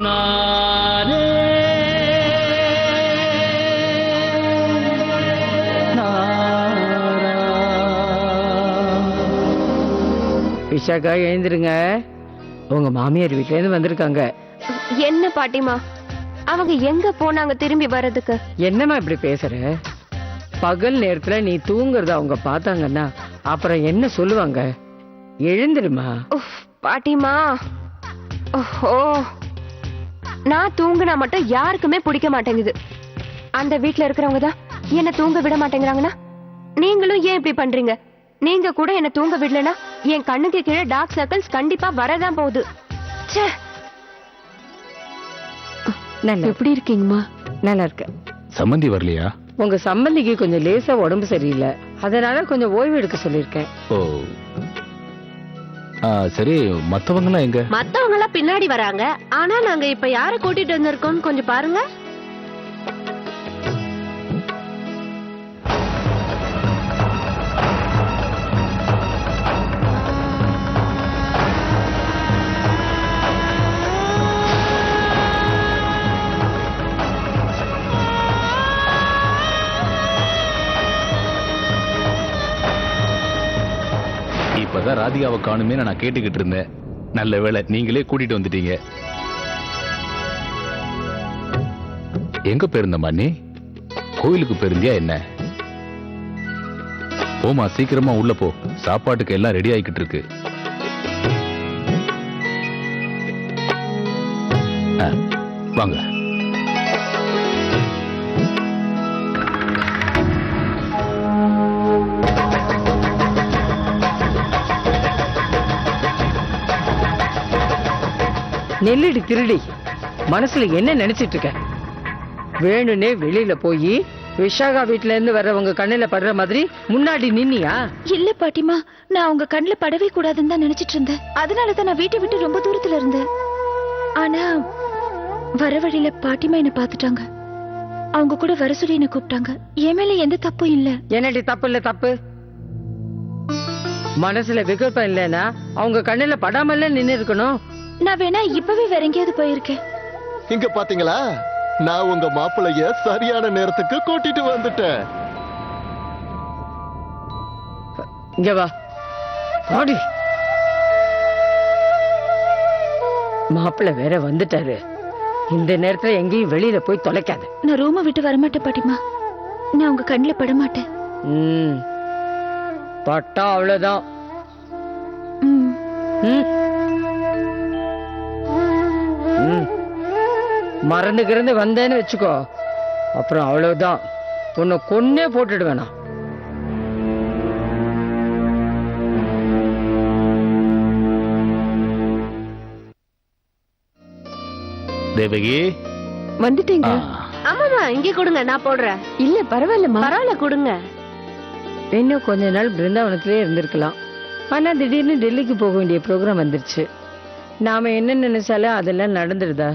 விஷாக்கா எழுந்திருங்க, உங்க மாமியார் வீட்ல இருந்து வந்திருக்காங்க. என்ன பாட்டிமா, அவங்க எங்க போனாங்க திரும்பி வர்றதுக்கு? என்னம்மா இப்படி பேசுற? பகல் நேரத்துல நீ தூங்குறத அவங்க பார்த்தாங்கன்னா அப்புறம் என்ன சொல்லுவாங்க? எழுந்திருமா. பாட்டிமா, ஓஹோ, நான் தூங்குனா மட்டும் யாருக்குமே பிடிக்க மாட்டேங்குது. அந்த வீட்ல இருக்கிறவங்க தான் என்ன தூங்க விட மாட்டேங்கிறாங்கன்னா நீங்களும் ஏன் இப்படி பண்றீங்க? நீங்க கூட என்ன தூங்க விடலனா என் கண்ணுக்கு கீழே டார்க் சர்க்கிள்ஸ் கண்டிப்பா வரதான் போகுது. எப்படி இருக்கீங்கம்மா? நல்லா இருக்க. சம்மந்தி வரலையா? உங்க சம்பந்திக்கு கொஞ்சம் லேசா உடம்பு சரியில்லை, அதனால கொஞ்சம் ஓய்வு எடுக்க சொல்லிருக்கேன். ஓ சரி, மத்தவங்க எல்லாம் எங்க? மத்தவங்க எல்லாம் பின்னாடி வராங்க. ஆனா நாங்க இப்ப யார கூட்டிட்டு வந்திருக்கோம் கொஞ்சம் பாருங்க. இப்பதான் ராதிகாவை காணுமே நான் கேட்டுக்கிட்டு இருந்தேன். நல்ல வேளை நீங்களே கூட்டிட்டு வந்துட்டீங்க. எங்க போயிருந்தம்மா நீ? கோயிலுக்கு போயிருந்தியா என்ன? போமா, சீக்கிரமா உள்ள போ, சாப்பாட்டுக்கு எல்லாம் ரெடி ஆகிக்கிட்டு இருக்கு. வாங்க. நெல்லடி திருடி, மனசுல என்ன நினைச்சிட்டு இருக்க? வேணுனே வெளியில போய் விஷாகா வீட்ல இருந்து வர்றவங்க கண்ணுல படுற மாதிரி முன்னாடி நின்னியா? இல்ல பாட்டிமா, நான் உங்க கண்ணுல படவே கூடாதுன்னு தான் நினைச்சிட்டு இருந்தேன். அதனாலதான் நான் வீட்டை விட்டு ரொம்ப தூரத்துல இருந்தேன். ஆனா வர வழியில பாட்டிமா என்ன பாத்துட்டாங்க. அவங்க கூட வர சொல்லி என்ன கூப்பிட்டாங்க. என் மேல எந்த தப்பும் இல்ல. என்னடி தப்பு இல்ல? தப்பு மனசுல விகல்பம் இல்லைன்னா அவங்க கண்ணுல படாமல்ல நின்னு இருக்கணும். நான் வேணா இப்பவே வேற எங்கேயாவது போயிருக்கேன். இங்க பாத்தீங்களா, நான் உங்க மாப்பிள்ளைய சரியான நேரத்துக்கு கூட்டிட்டு வந்துட்டேன். இங்க வா. மாப்பிள்ளை வேற வந்துட்டாரு. இந்த நேரத்துல எங்கேயும் வெளியில போய் தொலைக்காத. நான் ரூமை விட்டு வரமாட்டேன் பாட்டிமா. நான் உங்க கண்ணுல பட மாட்டேன். பட்டா அவ்வளவுதான். மறந்துக்கிறந்து வந்தேன்னு வச்சுக்கோ, அப்புறம் அவ்வளவுதான், உன்னை கொன்னே போட்டுடுவேனா. தேவகி வந்துட்டீங்க? ஆமாமா, இங்க கொடுங்க, நான் போடுறேன். இல்ல பரவாயில்லம்மா. பரவாயில்ல, கொடுங்க. இன்னும் கொஞ்ச நாள் பிருந்தாவனத்திலே இருந்திருக்கலாம். ஆனா திடீர்னு டெல்லிக்கு போக வேண்டிய ப்ரோக்ராம் வந்துருச்சு. நாம என்ன நினைச்சாலும் அதெல்லாம் நடந்துடுதா?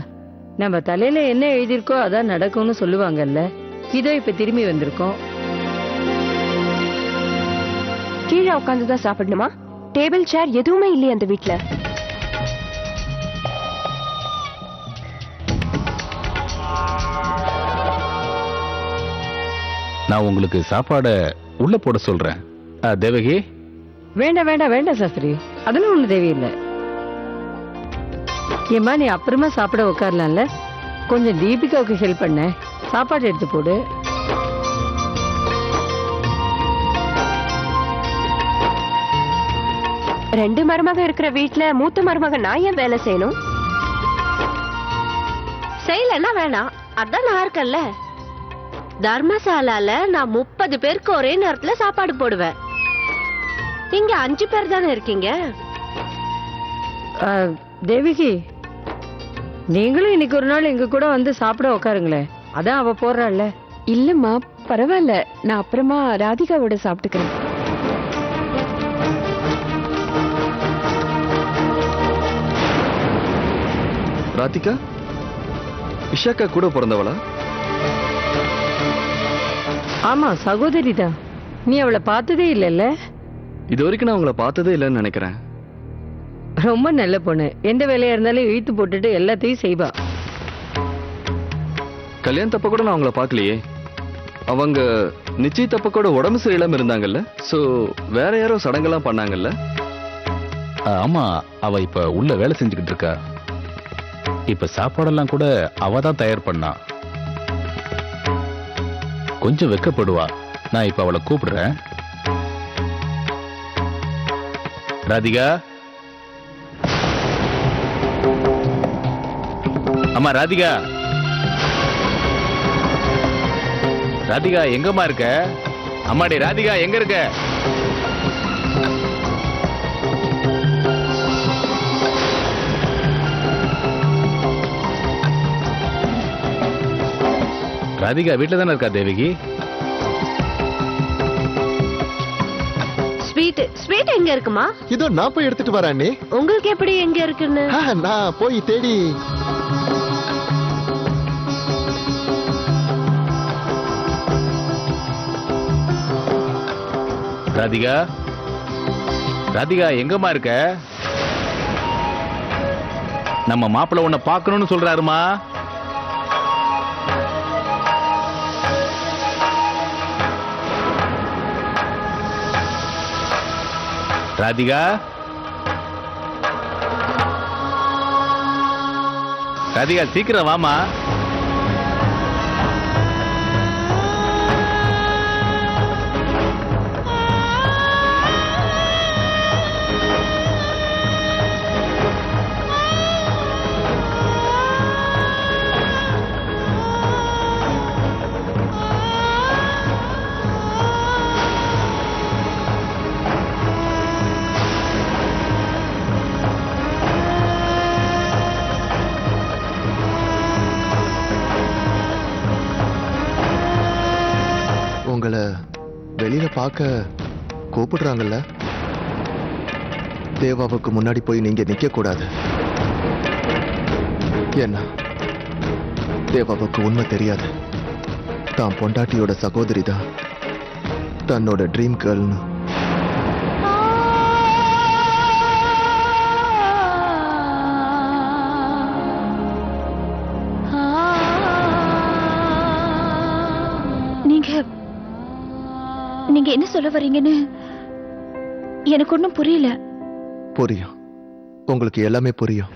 நம்ம தலையில என்ன எழுதியிருக்கோ அதான் நடக்கும்னு சொல்லுவாங்கல்ல. இதோ இப்ப திரும்பி வந்திருக்கோம். கீழே உட்காந்துதான் சாப்பிடணுமா? டேபிள் சேர் எதுவுமே இல்லையே அந்த வீட்ல. நான் உங்களுக்கு சாப்பாட உள்ள போட சொல்றேன். தேவகி. வேண்டாம் வேண்டாம் வேண்டாம் சாஸ்திரி, அதெல்லாம் ஒண்ணு தேவையில்லை. ஏமா, நீ அப்புறமா சாப்பிட உட்காரலாம்ல. கொஞ்சம் தீபிகாவுக்கு ஹெல்ப் பண்ண, சாப்பாடு எடுத்து போடு. ரெண்டு மருமக இருக்கிற வீட்ல மூத்த மருமக நான் ஏன் வேலை செய்யணும்? செய்யலன்னா வேணாம், அதான் நான் இருக்கேன்ல. தர்மசாலால நான் 30 பேருக்கு ஒரே நேரத்துல சாப்பாடு போடுவேன். இங்க 5 பேர் தானே இருக்கீங்க. தேவிகி, நீங்களும் இன்னைக்கு ஒரு நாள் எங்க கூட வந்து சாப்பிட உட்காருங்களேன். அதான் அவ போடுறாள்ல. இல்லம்மா பரவாயில்ல, நான் அப்புறமா ராதிகாவோட சாப்பிட்டுக்கிறேன். ராதிகா விஷாக்கா கூட பிறந்தவளா? ஆமா, சகோதரி தான். நீ அவளை பார்த்ததே இல்லைல்ல? இது வரைக்கும் நான் உங்களை பார்த்ததே இல்லைன்னு நினைக்கிறேன். ரொம்ப நல்ல பொண்ணு. எந்த வேலையா இருந்தாலும் இழுத்து போட்டுட்டு எல்லாத்தையும் செய்வா. கல்யாணத்தப்ப கூட நான் அவங்கள பார்க்கலையே. அவங்க நிச்சயத்தப்ப கூட உடம்பு சரியில்லாம இருந்தாங்கல்ல. சோ வேற யாரோ சடங்கெல்லாம் பண்ணாங்கல்ல. ஆமா, அவ இப்ப உள்ள வேலை செஞ்சுக்கிட்டு இருக்கா. இப்ப சாப்பாடெல்லாம் கூட அவ தான் தயார் பண்ணா. கொஞ்சம் வெக்கப்படுவா. நான் இப்ப அவளை கூப்பிடுறேன். ராதிகா, அம்மா ராதிகா, ராதிகா எங்கம்மா இருக்க? அம்மாடி ராதிகா எங்க இருக்க? ராதிகா வீட்டுல தானே இருக்கா தேவகி? ஸ்வீட் எங்க இருக்குமா? இதோ நான் போய் எடுத்துட்டு வரேன் அண்ணி. உங்களுக்கு எப்படி எங்க இருக்குன்னு? நான் போய் தேடி. ராதிகா, ராதிகா எங்கம்மா இருக்க? நம்ம மாப்பிள்ளை உன்னை பார்க்கணும்னு சொல்றாருமா. ராதிகா, ராதிகா சீக்கிரம் வாமா. உங்களை வெளியில பார்க்க கூப்பிடுறாங்கல்ல. தேவாவுக்கு முன்னாடி போய் நீங்க நிக்க கூடாது. ஏன்னா தேவாவுக்கு உண்மை தெரியாது. தான் பொண்டாட்டியோட சகோதரி தான் தன்னோட ட்ரீம் கேர்ள்னு. நீங்க என்ன சொல்ல வர்றீங்கன்னு எனக்கு ஒண்ணும் புரியல. புரியும், உங்களுக்கு எல்லாமே புரியும்.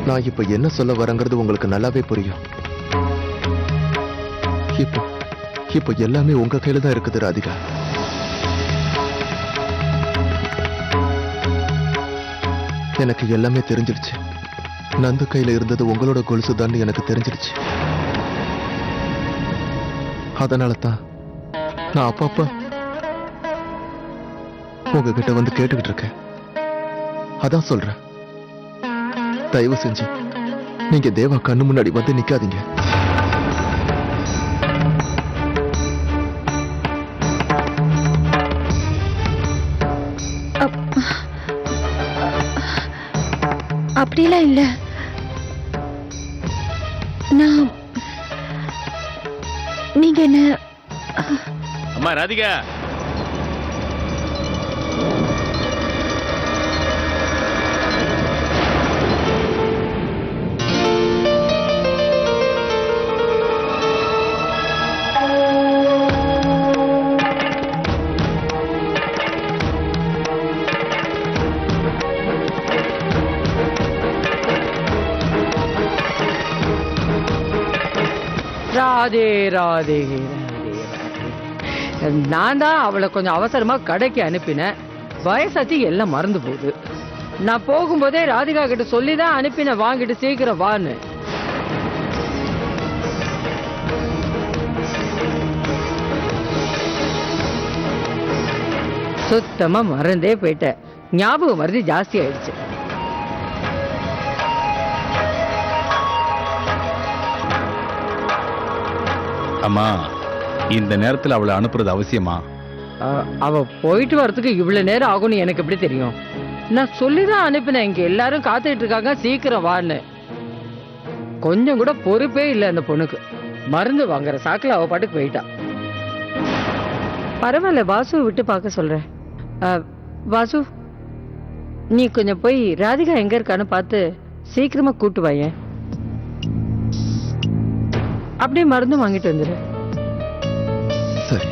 நான் இப்ப என்ன சொல்ல வரேங்கிறது உங்களுக்கு நல்லாவே புரியும். இப்போ எல்லாமே உங்க கையில தான் இருக்குது ராதிகா. எனக்கு எல்லாமே தெரிஞ்சிடுச்சு. நந்து கையில இருந்தது உங்களோட கொலுசு தான் எனக்கு தெரிஞ்சிடுச்சு. அதனால தான் நான் அப்பப்ப உங்ககிட்ட வந்து கேட்டுக்கிட்டு இருக்கேன். அதான் சொல்றேன், தயவு செஞ்சு நீங்க தேவா கண்ணு முன்னாடி வந்து நிக்காதீங்க. அப்படிலாம் இல்ல. நான் நீங்க என்ன அம்மா ராதிகா, ராதே ராதே. நான் தான் அவளை கொஞ்சம் அவசரமா கடைக்கு அனுப்பினேன். வயசாச்சு எல்லாம் மறந்து போகுது. நான் போகும்போதே ராதிகா கிட்ட சொல்லிதான் அனுப்பின, வாங்கிட்டு சீக்கிரம் வான்னு. சுத்தமா மறந்தே போயிட்டேன். ஞாபகம் மருதி ஜாஸ்தி ஆயிடுச்சு. அம்மா இந்த நேரத்தில் அவளை அனுப்புறது அவசியமா? அவ போயிட்டு வரதுக்கு இவ்வளவு நேரம் ஆகும்னு எனக்கு எப்படி தெரியும்? நான் சொல்லிதான் அனுப்பினேன், இங்க எல்லாரும் காத்துட்டு இருக்காங்க, சீக்கிரம் வான்னு. கொஞ்சம் கூட பொறுப்பே இல்லை அந்த பொண்ணுக்கு. மருந்து வாங்குற சாக்குல அவ பாட்டுக்கு போயிட்டா. பரவாயில்ல, வாசுவை விட்டு பார்க்க சொல்றேன். வாசு, நீ கொஞ்சம் போய் ராதிகா எங்க இருக்கான்னு பார்த்து சீக்கிரமா கூட்டு வாயேன். அப்படியே மருந்து வாங்கிட்டு வந்துரு. சரி.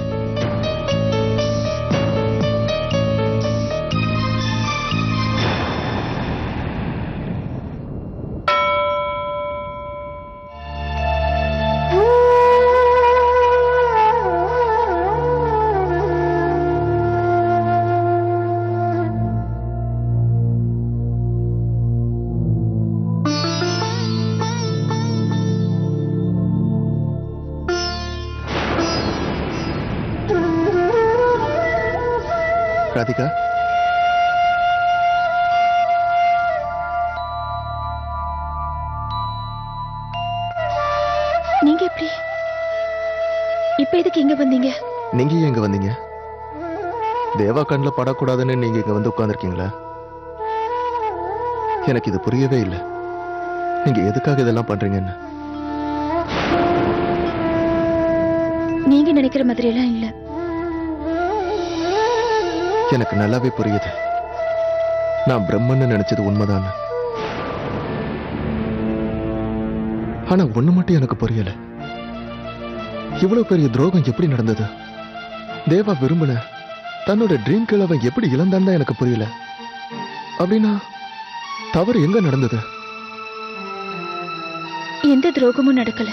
ராதிகா, நீங்க எப்படி இப்ப எதுக்கு இங்க வந்தீங்க? நீங்க ஏன் இங்க வந்தீங்க? தேவா கண்ணில் படக்கூடாதுன்னு நீங்க இங்க வந்து உட்கார்ந்துருக்கீங்களா? எனக்கு இது புரியவே இல்லை. நீங்க எதுக்காக இதெல்லாம் பண்றீங்கன்னு. நீங்க நினைக்கிற மாதிரி எல்லாம் இல்ல. எனக்கு நல்லாவே புரியுது. நான் பிரம்மன்னு நினைச்சது உண்மைதான். ஆனா ஒண்ணு மட்டும் எனக்கு புரியல. இவ்வளவு பெரிய துரோகம் எப்படி நடந்தது? தேவா விரும்பின தன்னோட ட்ரீம் கேர்ள் அவன் எப்படி இழந்தான்னு எனக்கு புரியல. அப்படின்னா தவறு எங்க நடந்தது? எந்த துரோகமும் நடக்கல,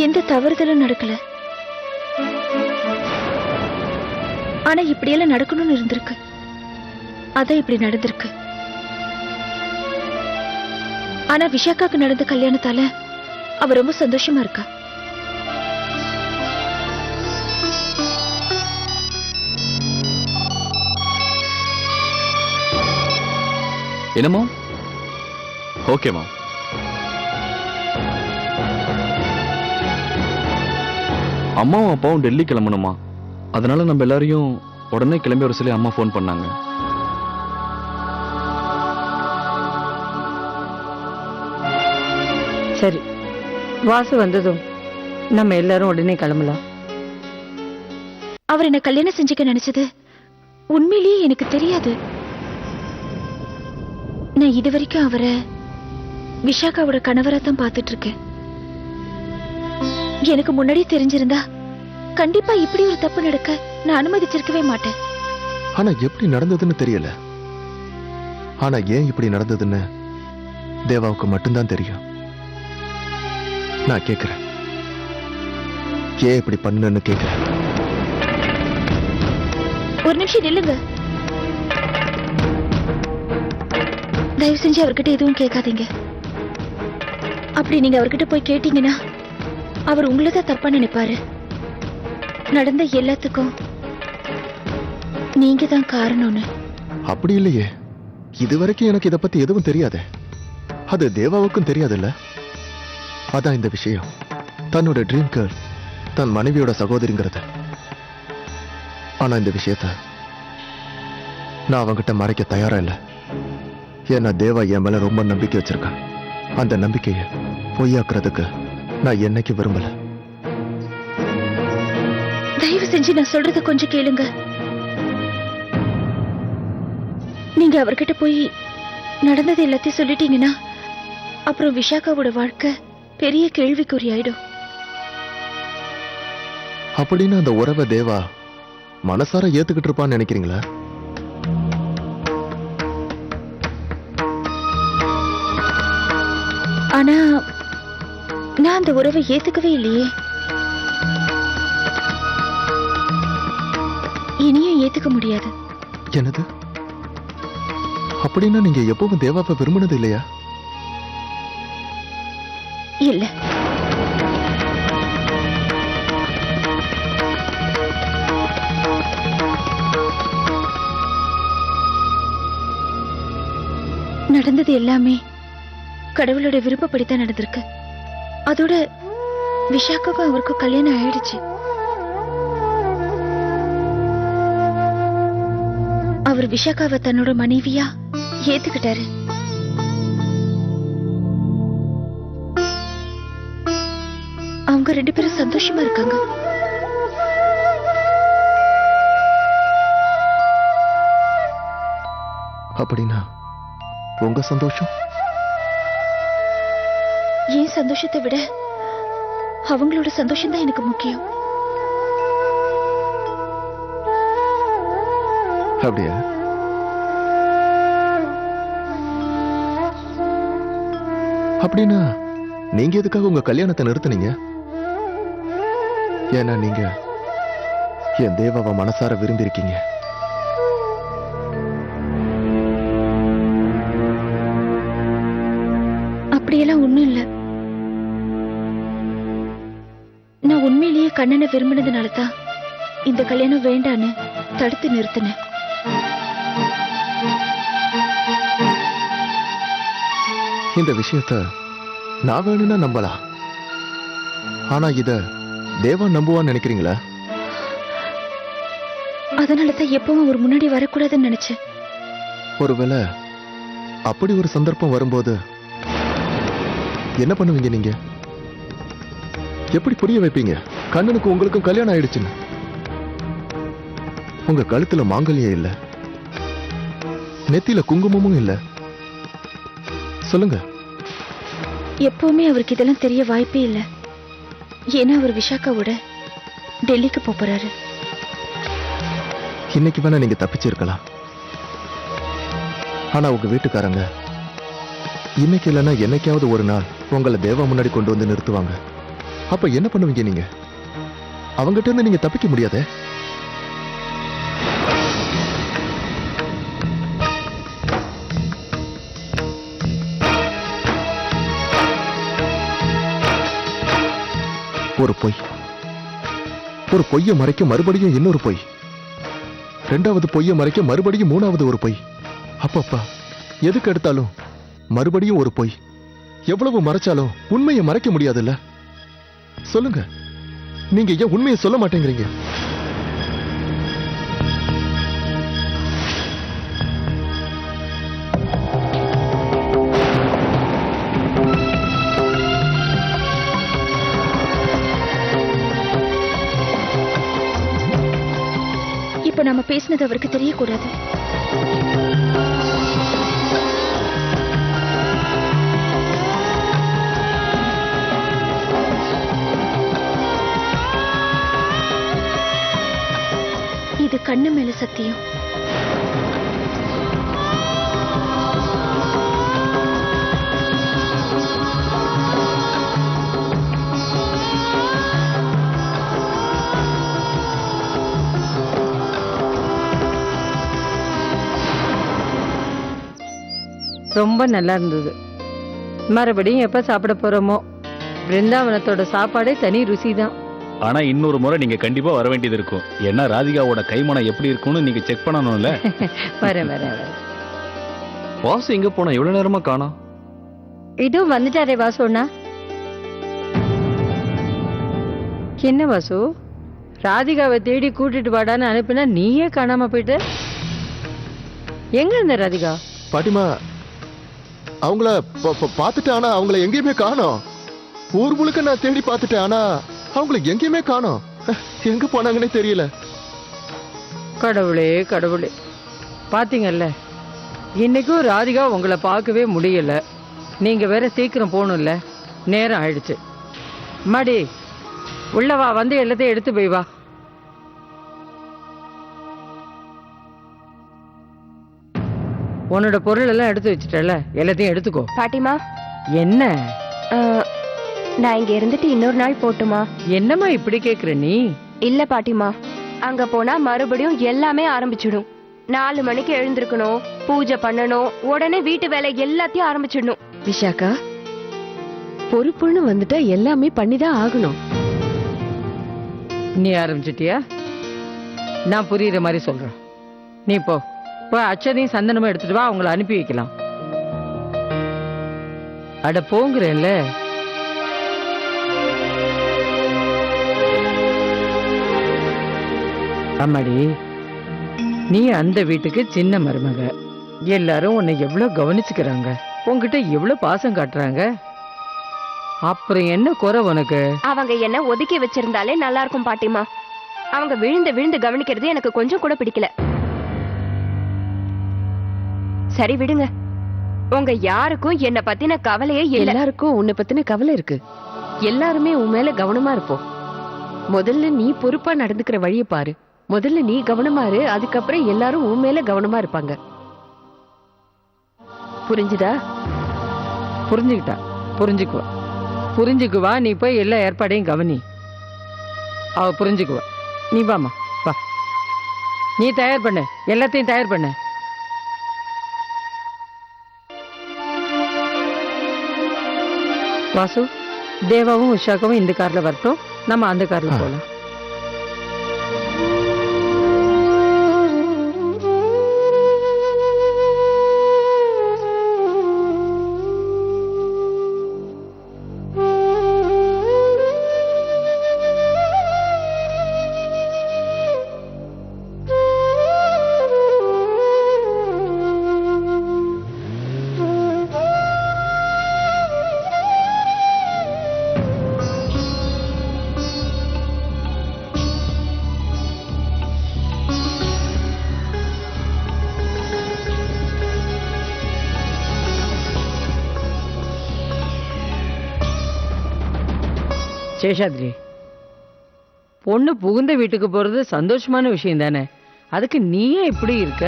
எந்த தவறுதலும் நடக்கல. ஆனா இப்படியெல்லாம் நடக்கணும்னு இருந்திருக்கு, அதான் இப்படி நடந்திருக்கு. ஆனா விஷாக்காக்கு நடந்த கல்யாணத்தால அவ ரொம்ப சந்தோஷமா இருக்கா. என்னமோ ஓகேமா. அம்மாவும் அப்பாவும் டெல்லி கிளம்பணுமா, அதனால நம்ம எல்லாரையும் உடனே கிளம்பி வர சொல்லி அம்மா ஃபோன் பண்ணாங்க. சரி, வாசு வந்ததும் நம்ம எல்லாரும் உடனே கிளம்பலாம். அவர் என்ன கல்யாணம் செஞ்சுக்க நினைச்சது உண்மையிலேயே எனக்கு தெரியாது. நான் இதுவரைக்கும் அவரை விஷாக்காவோட கணவரா தான் பார்த்துட்டு இருக்கேன். எனக்கு முன்னாடி தெரிஞ்சிருந்தா கண்டிப்பா இப்படி ஒரு தப்பு நடக்க நான் அனுமதிச்சிருக்கவே மாட்டேன். ஆனா எப்படி நடந்ததுன்னு தெரியல. ஆனா ஏன் இப்படி நடந்ததுன்னு தேவாவுக்கு மட்டும்தான் தெரியும். நான் கேக்குறேன், ஏன் இப்படி பண்ணுன்னு கேக்குறேன். ஒரு நிமிஷம் நில்லுங்க. தயவு செஞ்சு அவர்கிட்ட எதுவும் கேட்காதீங்க. அப்படி நீங்க அவர்கிட்ட போய் கேட்டீங்கன்னா அவர் உங்களை தான் தப்பா நினைப்பாரு. நடந்த எல்லாத்துக்கும் நீங்க தான் காரணம்னு. அப்படி இல்லையே, இதுவரைக்கும் எனக்கு இதை பத்தி எதுவும் தெரியாதே. அது தேவாவுக்கும் தெரியாதுல்ல. அதான் இந்த விஷயம். தன்னோட ட்ரீம் கேர்ள் தன் மனைவியோட சகோதரிங்கிறது. ஆனா இந்த விஷயத்த நான் அவங்கிட்ட மறைக்க தயாரா இல்லை. ஏன்னா தேவா என் மேல ரொம்ப நம்பிக்கை வச்சிருக்கான். அந்த நம்பிக்கையை பொய்யாக்குறதுக்கு நான் என்னைக்கு விரும்பல. தயவு செஞ்சு நான் சொல்றத கொஞ்சம் கேளுங்க. நீங்க அவர்கிட்ட போய் நடந்தது எல்லாத்தையும் சொல்லிட்டீங்கன்னா அப்புறம் விஷாக்காவோட வாழ்க்கை பெரிய கேள்விக்குறி ஆயிடும். அப்படின்னு அந்த உறவை தேவா மனசார ஏத்துக்கிட்டு இருப்பான்னு நினைக்கிறீங்களா? ஆனா நான் அந்த உறவை ஏத்துக்கவே இல்லையே. இனியும் ஏத்துக்க முடியாது. என்னது? அப்படின்னா நீங்க எப்பவும் தேவாவை விரும்பினது இல்லையா? இல்ல. நடந்தது எல்லாமே கடவுளோட விருப்பப்படித்தான் நடந்திருக்கு. அதோட விஷாக்காக்கும் அவருக்கும் கல்யாணம் ஆயிடுச்சு. அவர் விஷாக்காவை தன்னோட மனைவியா ஏத்துக்கிட்டாரு. அவங்க ரெண்டு பேரும் சந்தோஷமா இருக்காங்க. அப்படின்னா உங்க சந்தோஷம்? என் சந்தோஷத்தை விட அவங்களோட சந்தோஷம் தான் எனக்கு முக்கியம். அப்படியா? அப்படின்னா நீங்க எதுக்காக உங்க கல்யாணத்தை நிறுத்துனீங்க? ஏன்னா நீங்க என் தேவாவை மனசார விரும்பி இருக்கீங்க. அப்படியெல்லாம் ஒண்ணும் இல்ல. நான் உண்மையிலேயே கண்ணனை விரும்பினதுனால தான் இந்த கல்யாணம் வேண்டான்னு தடுத்து நிறுத்தினேன். இந்த விஷயத்த நான் வேணும்னா நம்பலாம். ஆனா இத தேவா நம்புவான்னு நினைக்கிறீங்களா? அதனால தான் எப்பவும் அவர் முன்னாடி வரக்கூடாதுன்னு நினைச்சேன். ஒருவேளை அப்படி ஒரு சந்தர்ப்பம் வரும்போது என்ன பண்ணுவீங்க நீங்க? எப்படி புரிய வைப்பீங்க கண்ணனுக்கு உங்களுக்கும் கல்யாணம் ஆயிடுச்சுன்னு? உங்க கழுத்துல மாங்கல்யம் இல்ல, நெத்தியில குங்குமமும் இல்ல. சொல்லுங்க. எப்பவுமே அவருக்கு இதெல்லாம் தெரிய வாய்ப்பே இல்லை. ஏன்னா அவர் விஷாக்காவோட டெல்லிக்கு போறாரு. இன்னைக்கு வேணா நீங்க தப்பிச்சிருக்கலாம். ஆனா உங்க வீட்டுக்காரங்க இன்னைக்கு இல்லைன்னா என்னைக்காவது ஒரு நாள் உங்களை தேவா முன்னாடி கொண்டு வந்து நிறுத்துவாங்க. அப்ப என்ன பண்ணுவீங்க நீங்க? அவங்ககிட்ட இருந்து நீங்க தப்பிக்க முடியாதே. ஒரு பொய், ஒரு பொய்யை மறைக்க மறுபடியும் இன்னொரு பொய், ரெண்டாவது பொய்யை மறைக்க மறுபடியும் மூணாவது ஒரு பொய். அப்பப்பா எதுக்கு எடுத்தாலும் மறுபடியும் ஒரு பொய். எவ்வளவு மறைச்சாலும் உண்மையை மறைக்க முடியாதுல்ல? சொல்லுங்க, நீங்க ஏன் உண்மையை சொல்ல மாட்டேங்கிறீங்க? இப்ப நம்ம பேசினது அவருக்கு தெரியக்கூடாது. இது கண்ணு மேல சத்தியம். ரொம்ப நல்லா இருந்தது. மறுபடியும் எப்ப சாப்பிட போறோமோ. பிருந்தாவனத்தோட சாப்பாடே தனி ருசி தான். ஆனா இன்னொரு முறை நீங்க கண்டிப்பா வர வேண்டியது இருக்கும். ஏன்னா ராதிகாவோட கைமணம் எப்படி இருக்கும்னு நீங்க செக் பண்ணணும்ல. வரேன் வரேன் வரேன். வாசு எங்க போனா? எவ்வளவு நேரமா காணோம். இதுவும் வந்துட்டாரே வாசுண்ணா. என்ன வாசு, ராதிகாவை தேடி கூட்டிட்டு வாடான்னு அனுப்பினா நீயே காணாம போயிட்டு? எங்க இருந்த ராதிகா? பாட்டிமா, அவங்கள பார்த்துட்டேன். ஆனா அவங்கள எங்கேயுமே காணோம். ஊர் முழுக்க நான் தேடி பார்த்துட்டேன். ஆனா அவங்கள எங்கேயுமே காணோம். எங்க போனாங்கன்னே தெரியல. கடவுளே கடவுளே, பாத்தீங்கல்ல, இன்னைக்கும் ராதிகா உங்களை பார்க்கவே முடியல. நீங்க வேற சீக்கிரம் போகணும்ல, நேரம் ஆயிடுச்சு. மாடி உள்ளவா, வந்து எல்லாத்தையும் எடுத்து போய் வா. உன்னோட பொருள் எல்லாம் எடுத்து வச்சுட்டல, எல்லாத்தையும் எடுத்துக்கோ. பாட்டிமா, என்ன நான் இங்க இருந்துட்டு இன்னொரு நாள் போட்டுமா? என்னம்மா இப்படி கேக்குற நீ? இல்ல பாட்டிமா, அங்க போனா மறுபடியும் எல்லாமே ஆரம்பிச்சிடும். 4 மணிக்கு எழுந்திருக்கணும், பூஜை பண்ணணும், உடனே வீட்டு வேலை எல்லாத்தையும் ஆரம்பிச்சிடணும். விஷாக்கா, பொறுப்புன்னு வந்துட்டா எல்லாமே பண்ணிதான் ஆகணும். நீ ஆரம்பிச்சிட்டியா? நான் புரியுற மாதிரி சொல்றேன். நீ போ போய் அச்சதையும் சந்தனமும் எடுத்துட்டு வா, அவங்கள அனுப்பி வைக்கலாம். அட போங்கிறேன்ல. அம்மாடி, நீ அந்த வீட்டுக்கு சின்ன மருமக. எல்லாரும் உன்னை எவ்வளவு கவனிச்சுக்கிறாங்க, உன்கிட்ட எவ்வளவு பாசம் காட்டுறாங்க. அப்புறம் என்ன குறை உனக்கு? அவங்க என்ன ஒதுக்கி வச்சிருந்தாலே நல்லா இருக்கும் பாட்டிமா. அவங்க விழுந்து விழுந்து கவனிக்கிறது எனக்கு கொஞ்சம் கூட பிடிக்கல. சரி விடுங்க. உங்க யாருக்கும் என்ன பத்தின கவலையே இல்ல. எல்லாருக்கும் உன்னை பத்தின கவலை இருக்கு. எல்லாருமே உன் மேல கவனமா இருப்போம். முதல்ல நீ பொறுப்பா நடந்துக்கிற வழிய பாரு. முதல்ல நீ கவனமா இரு, அதுக்கப்புறம் எல்லாரும் உன் மேல கவனமா இருப்பாங்க. புரிஞ்சுதா? புரிஞ்சுக்கிட்டா, புரிஞ்சுக்குவா. புரிஞ்சுக்குவா. நீ போய் எல்லா ஏற்பாடையும் கவனி. அவ புரிஞ்சுக்குவா. நீ வாமா, வா. நீ தயார் பண்ணு, எல்லாத்தையும் தயார் பண்ணு. வாசு, தேவாவும் உஷாக்கவும் இந்த கார்ல வரட்டும், நம்ம அந்த கார்ல போலாம். சேஷாத்ரி, பொண்ணு புகுந்த வீட்டுக்கு போறது சந்தோஷமான விஷயம் தானே. அதுக்கு நீயே இப்படி இருக்க?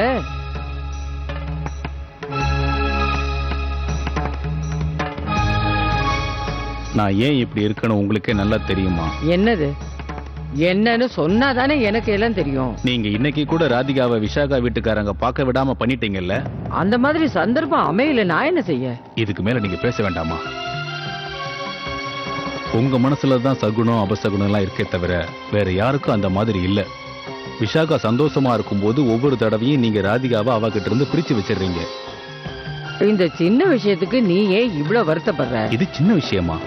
நான் ஏன் இப்படி இருக்கணும் உங்களுக்கே நல்லா தெரியுமா? என்னது? என்னன்னு சொன்னாதானே எனக்கு எல்லாம் தெரியும். நீங்க இன்னைக்கு கூட ராதிகாவை விஷாகா வீட்டுக்காரங்க பார்க்க விடாம பண்ணிட்டீங்கல்ல. அந்த மாதிரி சந்தர்ப்பம் அமையல, நான் என்ன செய்ய? இதுக்கு மேல நீங்க பேச வேண்டாமா? உங்க மனசுல தான் சகுனம் அபசகுனம் எல்லாம் இருக்கே தவிர வேற யாருக்கும் அந்த மாதிரி இல்ல. விஷாகா சந்தோஷமா இருக்கும்போது ஒவ்வொரு தடவையும் நீங்க ராதிகாவை அவகிட்ட இருந்து பிரிச்சு வச்சிடுறீங்க. இந்த சின்ன விஷயத்துக்கு நீ ஏன் இவ்வளவு வருத்தப்படுற? இது சின்ன விஷயமா?